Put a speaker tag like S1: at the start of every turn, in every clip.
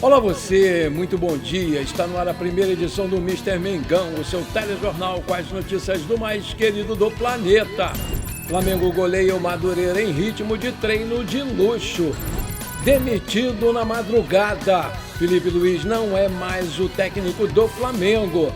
S1: Olá você, muito bom dia. Está no ar a primeira edição do Mister Mengão, o seu telejornal com as notícias do mais querido do planeta. Flamengo goleia o Madureira em ritmo de treino de luxo. Demitido na madrugada, Felipe Luiz não é mais o técnico do Flamengo.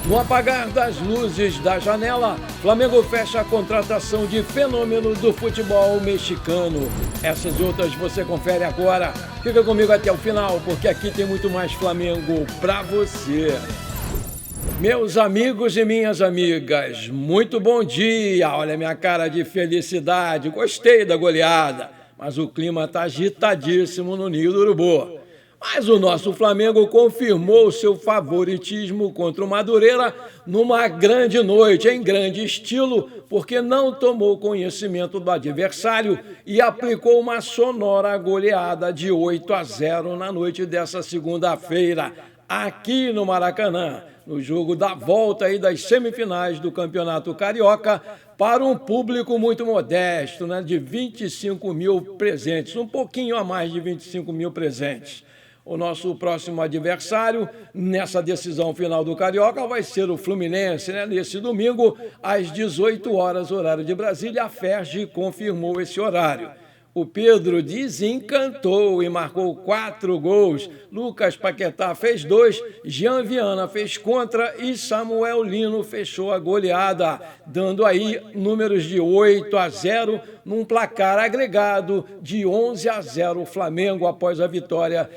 S1: No apagar das luzes da janela, Flamengo fecha a contratação de fenômeno do futebol mexicano. Essas e outras você confere agora. Fica comigo até o final, porque aqui tem muito mais Flamengo pra você. Meus amigos e minhas amigas, muito bom dia. Olha a minha cara de felicidade, gostei da goleada, mas o clima tá agitadíssimo no Ninho do Urubu. Mas o nosso Flamengo confirmou seu favoritismo contra o Madureira numa grande noite, em grande estilo, porque não tomou conhecimento do adversário e aplicou uma sonora goleada de 8-0 na noite dessa segunda-feira, aqui no Maracanã, no jogo da volta aí das semifinais do Campeonato Carioca, para um público muito modesto, né, de 25 mil presentes, um pouquinho a mais de 25 mil presentes. O nosso próximo adversário nessa decisão final do Carioca vai ser o Fluminense, né? Nesse domingo, às 18 horas, horário de Brasília. A FERJ confirmou esse horário. O Pedro desencantou e marcou 4 gols. Lucas Paquetá fez 2, Jean Viana fez contra e Samuel Lino fechou a goleada, dando aí números de 8-0 num placar agregado de 11-0 o Flamengo após a vitória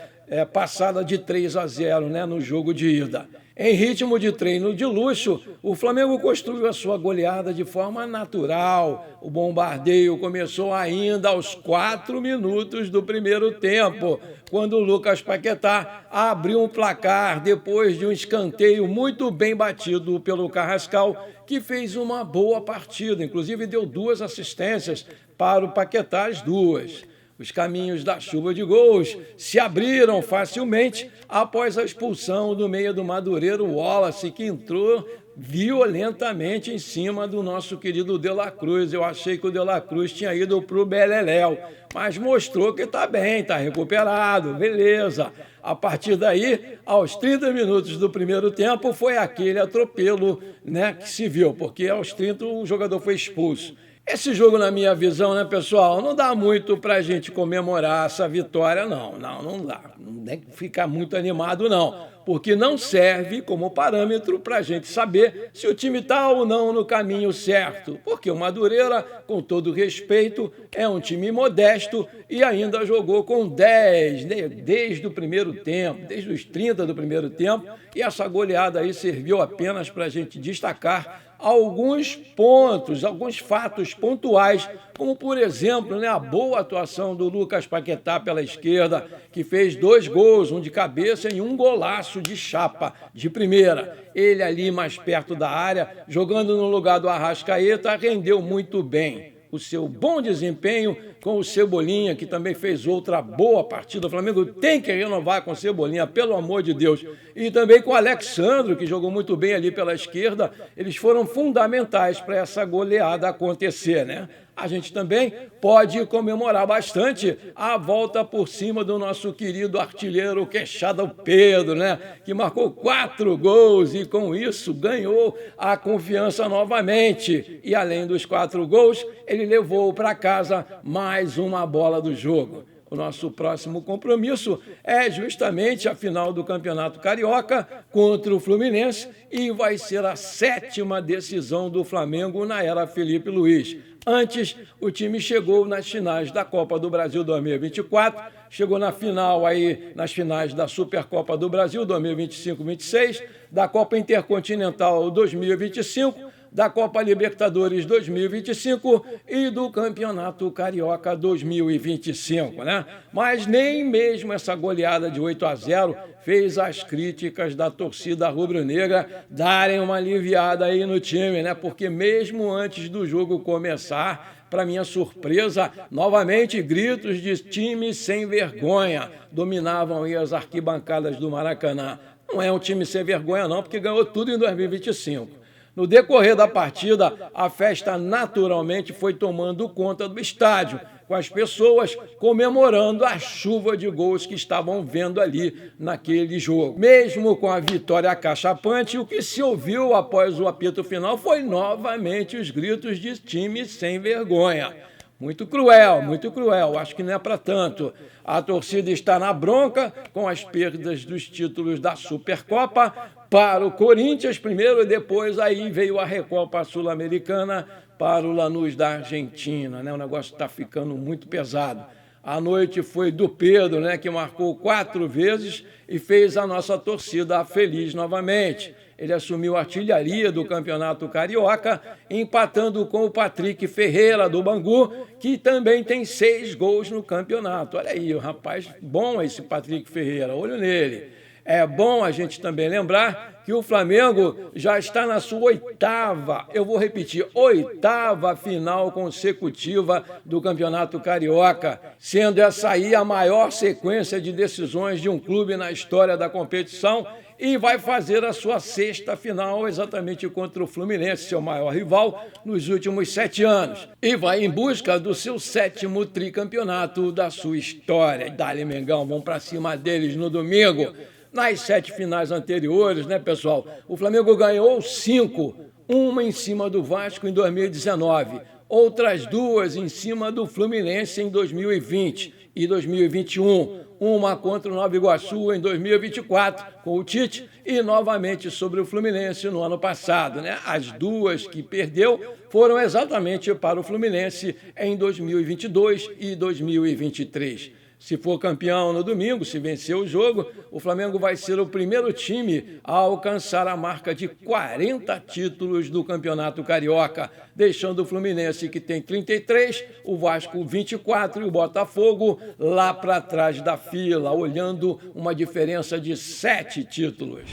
S1: passada de 3-0, né, no jogo de ida. Em ritmo de treino de luxo, o Flamengo construiu a sua goleada de forma natural. O bombardeio começou ainda aos 4 minutos do primeiro tempo, quando o Lucas Paquetá abriu um placar depois de um escanteio muito bem batido pelo Carrascal, que fez uma boa partida, inclusive deu 2 assistências para o Paquetá, as 2. Os caminhos da chuva de gols se abriram facilmente após a expulsão do meia do Madureira, o Wallace, que entrou violentamente em cima do nosso querido De La Cruz. Eu achei que o De La Cruz tinha ido para o Beleléu, mas mostrou que está bem, está recuperado, beleza. A partir daí, aos 30 minutos do primeiro tempo, foi aquele atropelo, né, que se viu, porque aos 30 o jogador foi expulso. Esse jogo, na minha visão, né, pessoal, não dá muito para a gente comemorar essa vitória, não dá. Não tem que ficar muito animado, não, porque não serve como parâmetro para a gente saber se o time está ou não no caminho certo, porque o Madureira, com todo respeito, é um time modesto e ainda jogou com 10, né, desde o primeiro tempo, desde os 30 do primeiro tempo, e essa goleada aí serviu apenas para a gente destacar alguns pontos, alguns fatos pontuais, como, por exemplo, né, a boa atuação do Lucas Paquetá pela esquerda, que fez 2 gols, um de cabeça e um golaço de chapa, de primeira. Ele ali mais perto da área, jogando no lugar do Arrascaeta, rendeu muito bem. O seu bom desempenho com o Cebolinha, que também fez outra boa partida. O Flamengo tem que renovar com o Cebolinha, pelo amor de Deus. E também com o Alexandro, que jogou muito bem ali pela esquerda. Eles foram fundamentais para essa goleada acontecer, né? A gente também pode comemorar bastante a volta por cima do nosso querido artilheiro Queixada Pedro, né? Que marcou 4 gols e com isso ganhou a confiança novamente. E além dos 4 gols, ele levou para casa mais uma bola do jogo. O nosso próximo compromisso é justamente a final do Campeonato Carioca contra o Fluminense e vai ser a 7ª decisão do Flamengo na era Felipe Luiz. Antes, o time chegou nas finais da Copa do Brasil 2024, chegou na final aí, nas finais da Supercopa do Brasil 2025-26, da Copa Intercontinental 2025, da Copa Libertadores 2025 e do Campeonato Carioca 2025, né? Mas nem mesmo essa goleada de 8-0 fez as críticas da torcida rubro-negra darem uma aliviada aí no time, né? Porque mesmo antes do jogo começar, para minha surpresa, novamente gritos de time sem vergonha dominavam aí as arquibancadas do Maracanã. Não é um time sem vergonha não, porque ganhou tudo em 2025. No decorrer da partida, a festa naturalmente foi tomando conta do estádio, com as pessoas comemorando a chuva de gols que estavam vendo ali naquele jogo. Mesmo com a vitória acachapante, o que se ouviu após o apito final foi novamente os gritos de time sem vergonha. Muito cruel, muito cruel. Acho que não é para tanto. A torcida está na bronca com as perdas dos títulos da Supercopa para o Corinthians primeiro e depois aí veio a Recopa Sul-Americana para o Lanús da Argentina, né? O negócio está ficando muito pesado. A noite foi do Pedro, né, que marcou 4 vezes e fez a nossa torcida feliz novamente. Ele assumiu a artilharia do Campeonato Carioca, empatando com o Patrick Ferreira, do Bangu, que também tem 6 gols no campeonato. Olha aí, o rapaz bom esse Patrick Ferreira, olho nele. É bom a gente também lembrar que o Flamengo já está na sua 8ª, eu vou repetir, 8ª final consecutiva do Campeonato Carioca, sendo essa aí a maior sequência de decisões de um clube na história da competição e vai fazer a sua 6ª final exatamente contra o Fluminense, seu maior rival nos últimos 7 anos. E vai em busca do seu 7º tricampeonato da sua história. Dale, Mengão, vamos para cima deles no domingo. Nas 7 finais anteriores, né, pessoal, o Flamengo ganhou 5, uma em cima do Vasco em 2019, outras 2 em cima do Fluminense em 2020 e 2021, uma contra o Nova Iguaçu em 2024 com o Tite e novamente sobre o Fluminense no ano passado, né? As 2 que perdeu foram exatamente para o Fluminense em 2022 e 2023. Se for campeão no domingo, se vencer o jogo, o Flamengo vai ser o primeiro time a alcançar a marca de 40 títulos do Campeonato Carioca, deixando o Fluminense, que tem 33, o Vasco 24 e o Botafogo lá para trás da fila, olhando uma diferença de 7 títulos.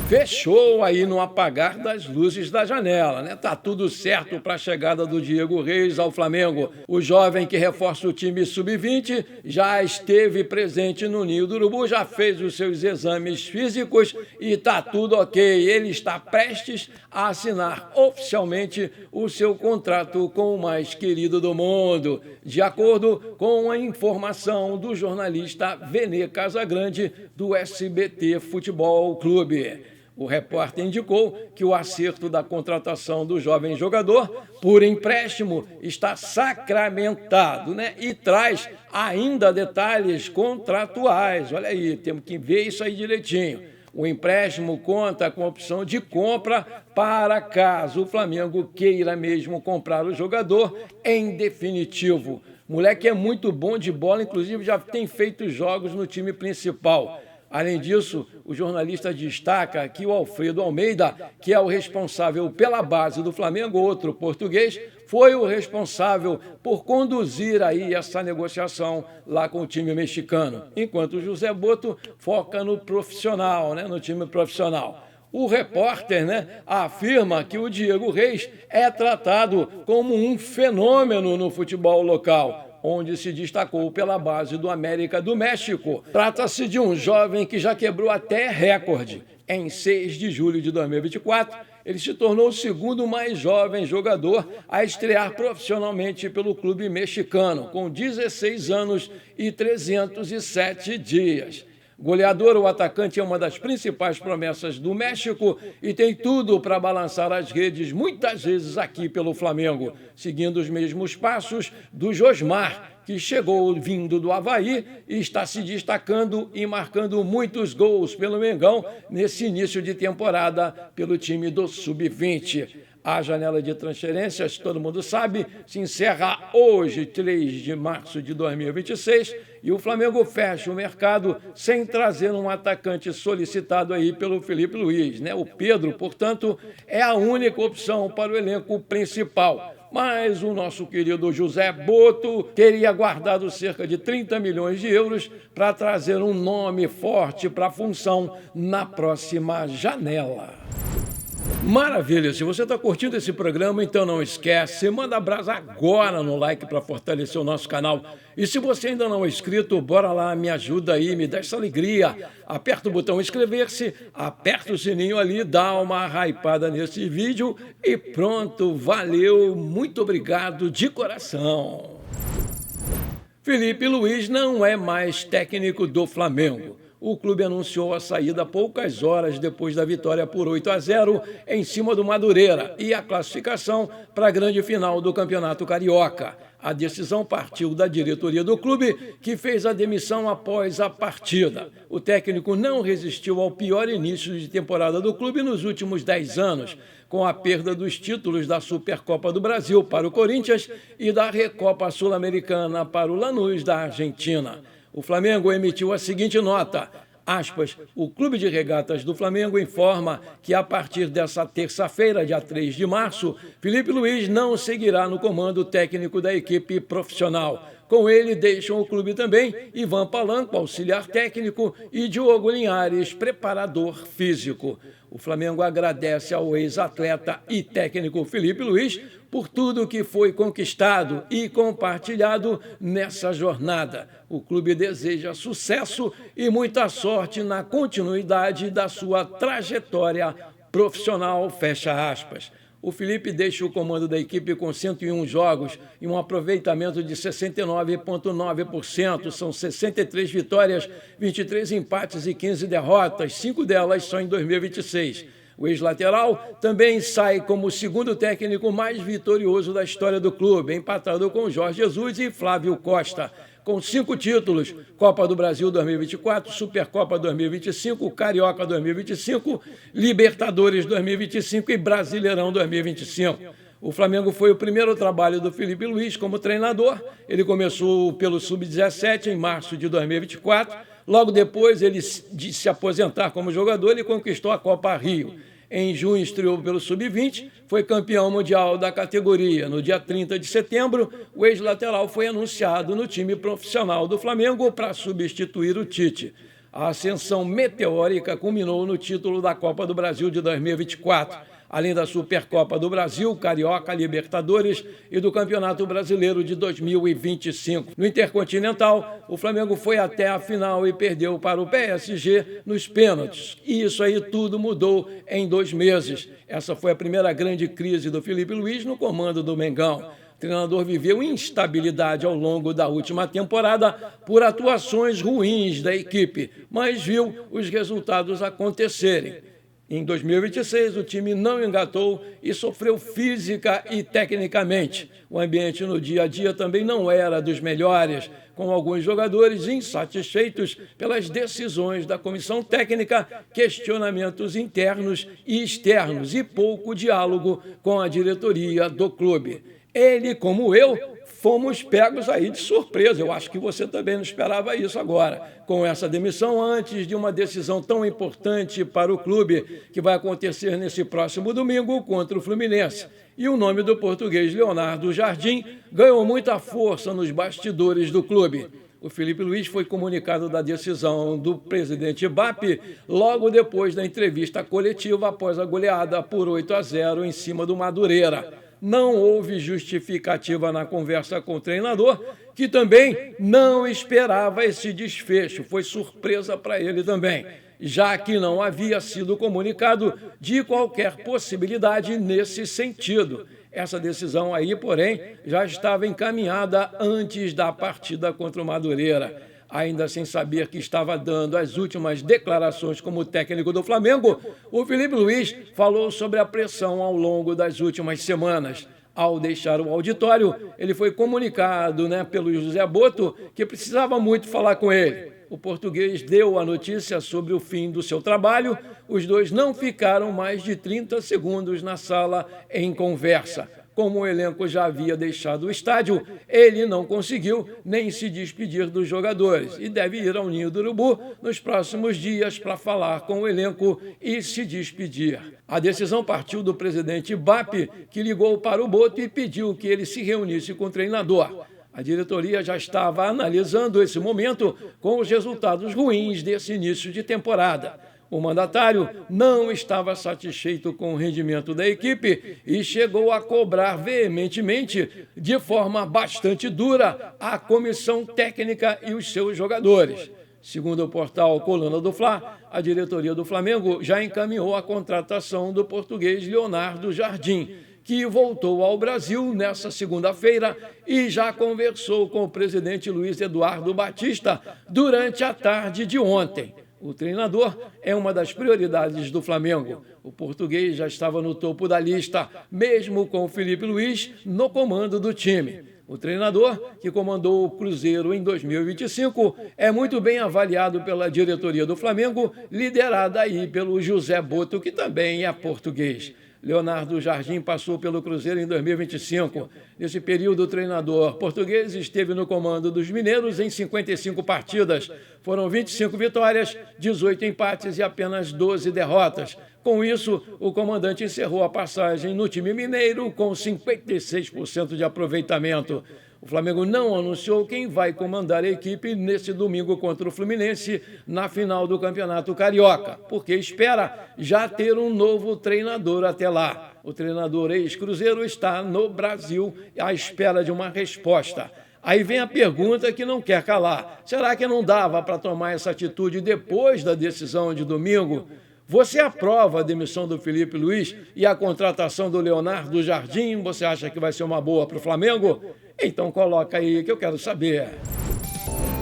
S1: Fechou aí no apagar das luzes da janela, né? Tá tudo certo para a chegada do Diego Reis ao Flamengo. O jovem que reforça o time sub-20 já esteve presente no Ninho do Urubu, já fez os seus exames físicos e tá tudo ok. Ele está prestes a assinar oficialmente o seu contrato com o mais querido do mundo, de acordo com a informação do jornalista Vene Casagrande do SBT Futebol Clube. O repórter indicou que o acerto da contratação do jovem jogador por empréstimo está sacramentado, né? E traz ainda detalhes contratuais. Olha aí, temos que ver isso aí direitinho. O empréstimo conta com a opção de compra para caso o Flamengo queira mesmo comprar o jogador em definitivo. Moleque é muito bom de bola, inclusive já tem feito jogos no time principal. Além disso, o jornalista destaca que o Alfredo Almeida, que é o responsável pela base do Flamengo, outro português, foi o responsável por conduzir aí essa negociação lá com o time mexicano, enquanto o José Boto foca no profissional, né, no time profissional. O repórter, né, afirma que o Diego Reis é tratado como um fenômeno no futebol local, onde se destacou pela base do América do México. Trata-se de um jovem que já quebrou até recorde. Em 6 de julho de 2024, ele se tornou o segundo mais jovem jogador a estrear profissionalmente pelo clube mexicano, com 16 anos e 307 dias. Goleador, o atacante é uma das principais promessas do México e tem tudo para balançar as redes muitas vezes aqui pelo Flamengo, seguindo os mesmos passos do Josmar, que chegou vindo do Avaí e está se destacando e marcando muitos gols pelo Mengão nesse início de temporada pelo time do Sub-20. A janela de transferências, todo mundo sabe, se encerra hoje, 3 de março de 2026, e o Flamengo fecha o mercado sem trazer um atacante solicitado aí pelo Felipe Luiz, né? O Pedro, portanto, é a única opção para o elenco principal. Mas o nosso querido José Boto teria guardado cerca de 30 milhões de euros para trazer um nome forte para a função na próxima janela. Maravilha! Se você está curtindo esse programa, então não esquece, manda brasa agora no like para fortalecer o nosso canal. E se você ainda não é inscrito, bora lá, me ajuda aí, me dá essa alegria. Aperta o botão inscrever-se, aperta o sininho ali, dá uma hypada nesse vídeo e pronto, valeu, muito obrigado de coração. Felipe Luiz não é mais técnico do Flamengo. O clube anunciou a saída poucas horas depois da vitória por 8-0 em cima do Madureira e a classificação para a grande final do Campeonato Carioca. A decisão partiu da diretoria do clube, que fez a demissão após a partida. O técnico não resistiu ao pior início de temporada do clube nos últimos 10 anos, com a perda dos títulos da Supercopa do Brasil para o Corinthians e da Recopa Sul-Americana para o Lanús da Argentina. O Flamengo emitiu a seguinte nota, aspas, o Clube de Regatas do Flamengo informa que a partir dessa terça-feira, dia 3 de março, Felipe Luiz não seguirá no comando técnico da equipe profissional. Com ele deixam o clube também Ivan Palanco, auxiliar técnico, e Diogo Linhares, preparador físico. O Flamengo agradece ao ex-atleta e técnico Felipe Luiz por tudo que foi conquistado e compartilhado nessa jornada. O clube deseja sucesso e muita sorte na continuidade da sua trajetória profissional, fecha aspas. O Felipe deixa o comando da equipe com 101 jogos e um aproveitamento de 69,9%. São 63 vitórias, 23 empates e 15 derrotas, 5 delas só em 2026. O ex-lateral também sai como o segundo técnico mais vitorioso da história do clube, empatado com Jorge Jesus e Flávio Costa, com 5 títulos, Copa do Brasil 2024, Supercopa 2025, Carioca 2025, Libertadores 2025 e Brasileirão 2025. O Flamengo foi o primeiro trabalho do Felipe Luiz como treinador. Ele começou pelo Sub-17 em março de 2024. Logo depois, ele de se aposentar como jogador, ele conquistou a Copa Rio. Em junho, estreou pelo Sub-20, foi campeão mundial da categoria. No dia 30 de setembro, o ex-lateral foi anunciado no time profissional do Flamengo para substituir o Tite. A ascensão meteórica culminou no título da Copa do Brasil de 2024. Além da Supercopa do Brasil, Carioca, Libertadores e do Campeonato Brasileiro de 2025. No Intercontinental, o Flamengo foi até a final e perdeu para o PSG nos pênaltis. E isso aí tudo mudou em 2 meses. Essa foi a primeira grande crise do Felipe Luiz no comando do Mengão. O treinador viveu instabilidade ao longo da última temporada por atuações ruins da equipe, mas viu os resultados acontecerem. Em 2026, o time não engatou e sofreu física e tecnicamente. O ambiente no dia a dia também não era dos melhores, com alguns jogadores insatisfeitos pelas decisões da comissão técnica, questionamentos internos e externos e pouco diálogo com a diretoria do clube. Ele, como eu, fomos pegos aí de surpresa. Eu acho que você também não esperava isso agora, com essa demissão antes de uma decisão tão importante para o clube, que vai acontecer nesse próximo domingo contra o Fluminense. E o nome do português Leonardo Jardim ganhou muita força nos bastidores do clube. O Felipe Luiz foi comunicado da decisão do presidente BAP logo depois da entrevista coletiva após a goleada por 8-0 em cima do Madureira. Não houve justificativa na conversa com o treinador, que também não esperava esse desfecho. Foi surpresa para ele também, já que não havia sido comunicado de qualquer possibilidade nesse sentido. Essa decisão aí, porém, já estava encaminhada antes da partida contra o Madureira. Ainda sem saber que estava dando as últimas declarações como técnico do Flamengo, o Felipe Luiz falou sobre a pressão ao longo das últimas semanas. Ao deixar o auditório, ele foi comunicado pelo José Boto que precisava muito falar com ele. O português deu a notícia sobre o fim do seu trabalho. Os dois não ficaram mais de 30 segundos na sala em conversa. Como o elenco já havia deixado o estádio, ele não conseguiu nem se despedir dos jogadores e deve ir ao Ninho do Urubu nos próximos dias para falar com o elenco e se despedir. A decisão partiu do presidente BAP, que ligou para o Boto e pediu que ele se reunisse com o treinador. A diretoria já estava analisando esse momento com os resultados ruins desse início de temporada. O mandatário não estava satisfeito com o rendimento da equipe e chegou a cobrar veementemente, de forma bastante dura, a comissão técnica e os seus jogadores. Segundo o portal Coluna do Fla, a diretoria do Flamengo já encaminhou a contratação do português Leonardo Jardim, que voltou ao Brasil nesta segunda-feira e já conversou com o presidente Luiz Eduardo Batista durante a tarde de ontem. O treinador é uma das prioridades do Flamengo. O português já estava no topo da lista, mesmo com o Felipe Luiz no comando do time. O treinador, que comandou o Cruzeiro em 2025, é muito bem avaliado pela diretoria do Flamengo, liderada aí pelo José Boto, que também é português. Leonardo Jardim passou pelo Cruzeiro em 2025. Nesse período, o treinador português esteve no comando dos mineiros em 55 partidas. Foram 25 vitórias, 18 empates e apenas 12 derrotas. Com isso, o comandante encerrou a passagem no time mineiro com 56% de aproveitamento. O Flamengo não anunciou quem vai comandar a equipe nesse domingo contra o Fluminense na final do Campeonato Carioca, porque espera já ter um novo treinador até lá. O treinador ex-Cruzeiro está no Brasil à espera de uma resposta. Aí vem a pergunta que não quer calar. Será que não dava para tomar essa atitude depois da decisão de domingo? Você aprova a demissão do Felipe Luiz e a contratação do Leonardo Jardim? Você acha que vai ser uma boa para o Flamengo? Então coloca aí que eu quero saber.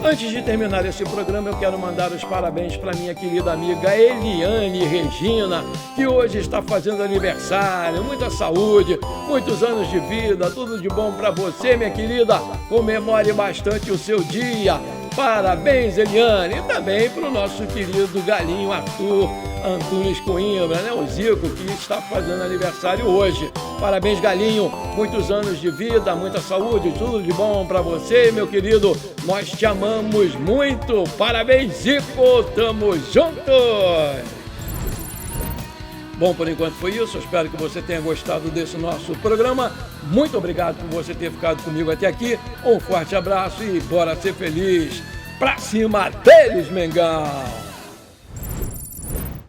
S1: Antes de terminar esse programa, eu quero mandar os parabéns para minha querida amiga Eliane Regina, que hoje está fazendo aniversário. Muita saúde, muitos anos de vida, tudo de bom para você, minha querida. Comemore bastante o seu dia. Parabéns, Eliane, e também para o nosso querido galinho Arthur Antunes Coimbra, né? O Zico, que está fazendo aniversário hoje. Parabéns, galinho, muitos anos de vida, muita saúde, tudo de bom para você, meu querido. Nós te amamos muito. Parabéns, Zico, tamo juntos! Bom, por enquanto foi isso. Eu espero que você tenha gostado desse nosso programa. Muito obrigado por você ter ficado comigo até aqui. Um forte abraço e bora ser feliz. Pra cima deles, Mengão!